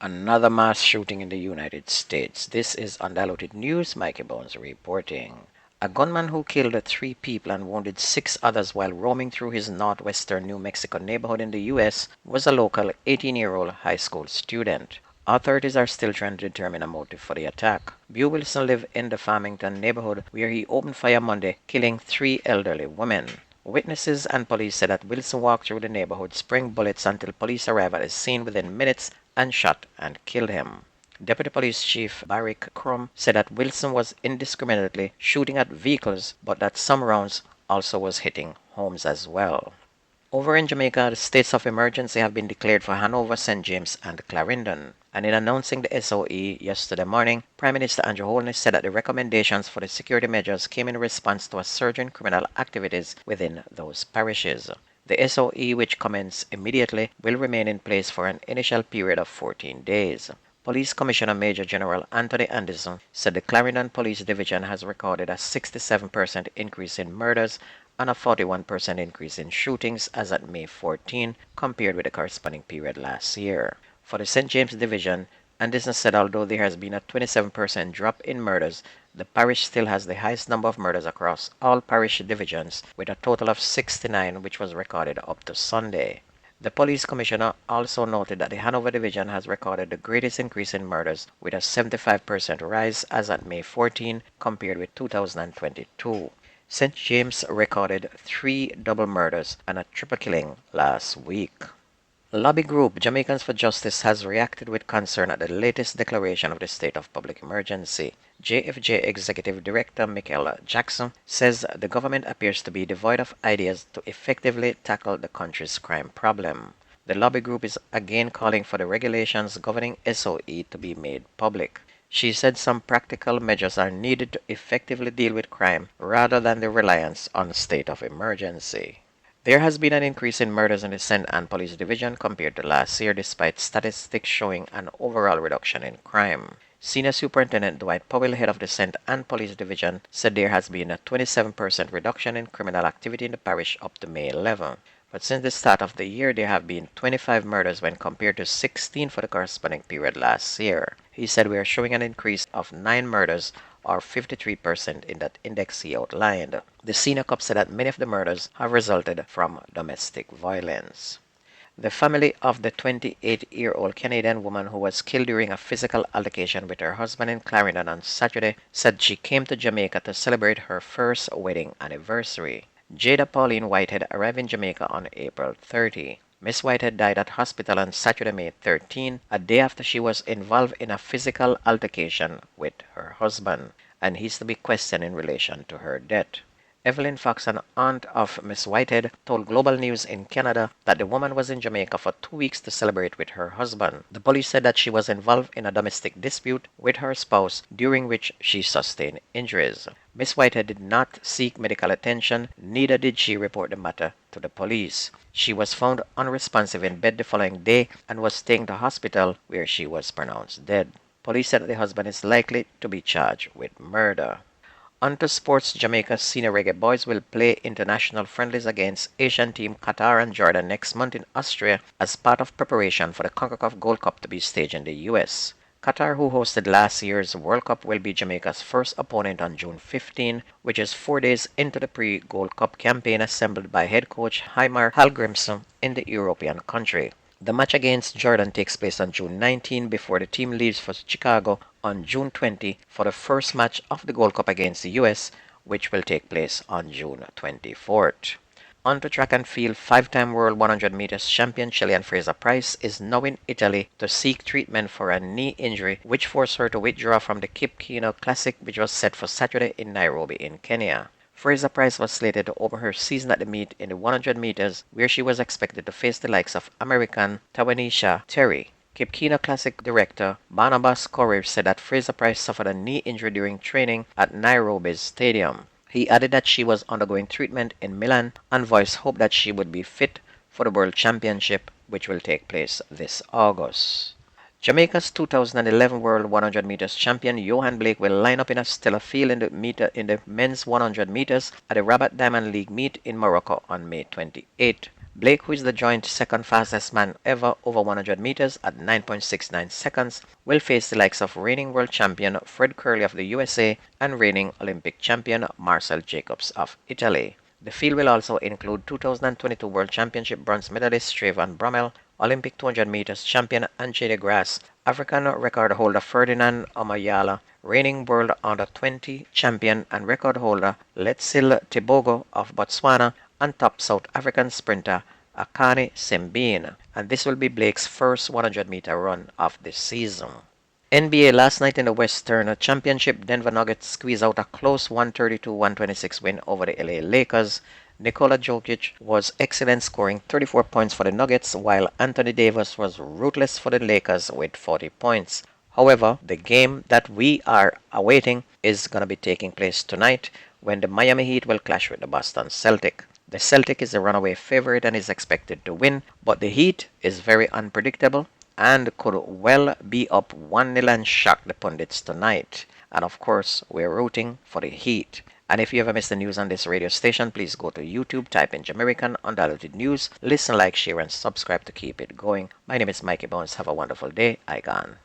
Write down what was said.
Another mass shooting in the United States. This is Undiluted News. Mikey Bones reporting. A gunman who killed 3 people and wounded 6 others while roaming through his northwestern New Mexico neighborhood in the U.S. was a local 18-year-old high school student. Authorities are still trying to determine a motive for the attack. Bew Wilson lived in the Farmington neighborhood where he opened fire Monday, killing 3 elderly women. Witnesses and police said that Wilson walked through the neighborhood spraying bullets until police arrived at the scene within minutes and shot and killed him. Deputy Police Chief Barrick Crum said that Wilson was indiscriminately shooting at vehicles, but that some rounds also was hitting homes as well. Over in Jamaica, the states of emergency have been declared for Hanover, St. James, and Clarendon. And in announcing the SOE yesterday morning, Prime Minister Andrew Holness said that the recommendations for the security measures came in response to a surge in criminal activities within those parishes. The SOE, which commenced immediately, will remain in place for an initial period of 14 days. Police Commissioner Major General Anthony Anderson said the Clarendon Police Division has recorded a 67% increase in murders and a 41% increase in shootings as at May 14 compared with the corresponding period last year. For the St. James Division, Anderson said although there has been a 27% drop in murders, the parish still has the highest number of murders across all parish divisions, with a total of 69 which was recorded up to Sunday. The police commissioner also noted that the Hanover Division has recorded the greatest increase in murders, with a 75% rise as at May 14 compared with 2022. St. James recorded 3 double murders and a triple killing last week. Lobby group Jamaicans for Justice has reacted with concern at the latest declaration of the state of public emergency. JFJ Executive Director Michaela Jackson says the government appears to be devoid of ideas to effectively tackle the country's crime problem. The lobby group is again calling for the regulations governing SOE to be made public. She said some practical measures are needed to effectively deal with crime rather than the reliance on state of emergency. There has been an increase in murders in the St. Anne Police Division compared to last year, despite statistics showing an overall reduction in crime. Senior Superintendent Dwight Powell, head of the St. Anne Police Division, said there has been a 27% reduction in criminal activity in the parish up to May 11. But since the start of the year, there have been 25 murders when compared to 16 for the corresponding period last year. He said we are showing an increase of 9 murders or 53% in that index he outlined. The senior cop said that many of the murders have resulted from domestic violence. The family of the 28-year-old Canadian woman who was killed during a physical altercation with her husband in Clarendon on Saturday said she came to Jamaica to celebrate her first wedding anniversary. Jada Pauline Whitehead arrived in Jamaica on April 30. Miss Whitehead died at hospital on Saturday, May 13, a day after she was involved in a physical altercation with her husband, and he's to be questioned in relation to her death. Evelyn Fox, an aunt of Miss Whitehead, told Global News in Canada that the woman was in Jamaica for 2 weeks to celebrate with her husband. The police said that she was involved in a domestic dispute with her spouse, during which she sustained injuries. Miss Whitehead did not seek medical attention, neither did she report the matter to the police. She was found unresponsive in bed the following day and was taken to hospital where she was pronounced dead. Police said that the husband is likely to be charged with murder. On to sports. Jamaica's senior reggae boys will play international friendlies against Asian team Qatar and Jordan next month in Austria as part of preparation for the CONCACAF Gold Cup to be staged in the U.S. Qatar, who hosted last year's World Cup, will be Jamaica's first opponent on June 15, which is 4 days into the pre-Gold Cup campaign assembled by head coach Heimar Hallgrimsson in the European country. The match against Jordan takes place on June 19 before the team leaves for Chicago on June 20 for the first match of the Gold Cup against the U.S., which will take place on June 24th. On to track and field. 5-time World 100 meters champion Shelly-Ann Fraser-Pryce is now in Italy to seek treatment for a knee injury which forced her to withdraw from the Cape Keno Classic, which was set for Saturday in Nairobi in Kenya. Fraser-Pryce was slated to open her season at the meet in the 100 meters, where she was expected to face the likes of American Tawanisha Terry. Cape Keno Classic director Barnabas Corey said that Fraser-Pryce suffered a knee injury during training at Nairobi's stadium. He added that she was undergoing treatment in Milan and voiced hope that she would be fit for the World Championship, which will take place this August. Jamaica's 2011 World 100 meters champion Johan Blake will line up in a stellar field in the men's 100 meters at the Rabat Diamond League meet in Morocco on May 28. Blake, who is the joint second fastest man ever over 100 meters at 9.69 seconds, will face the likes of reigning world champion Fred Curley of the USA and reigning Olympic champion Marcel Jacobs of Italy. The field will also include 2022 World Championship bronze medalist Trayvon Bromell, Olympic 200 meters champion Anjay Grass, African record holder Ferdinand Omayala, reigning world under-20 champion and record holder Letsil Tebogo of Botswana, and top South African sprinter Akani Simbine. And this will be Blake's first 100-meter run of this season. NBA last night in the Western Championship, Denver Nuggets squeezed out a close 132-126 win over the LA Lakers. Nikola Jokic was excellent, scoring 34 points for the Nuggets, while Anthony Davis was ruthless for the Lakers with 40 points. However, the game that we are awaiting is going to be taking place tonight when the Miami Heat will clash with the Boston Celtics. The Celtic is the runaway favorite and is expected to win, but the Heat is very unpredictable and could well be up 1-0 and shock the pundits tonight. And of course, we're rooting for the Heat. And if you ever miss the news on this radio station, please go to YouTube, type in Jamaican Undiluted News, listen, like, share, and subscribe to keep it going. My name is Mikey Bones. Have a wonderful day. I gone.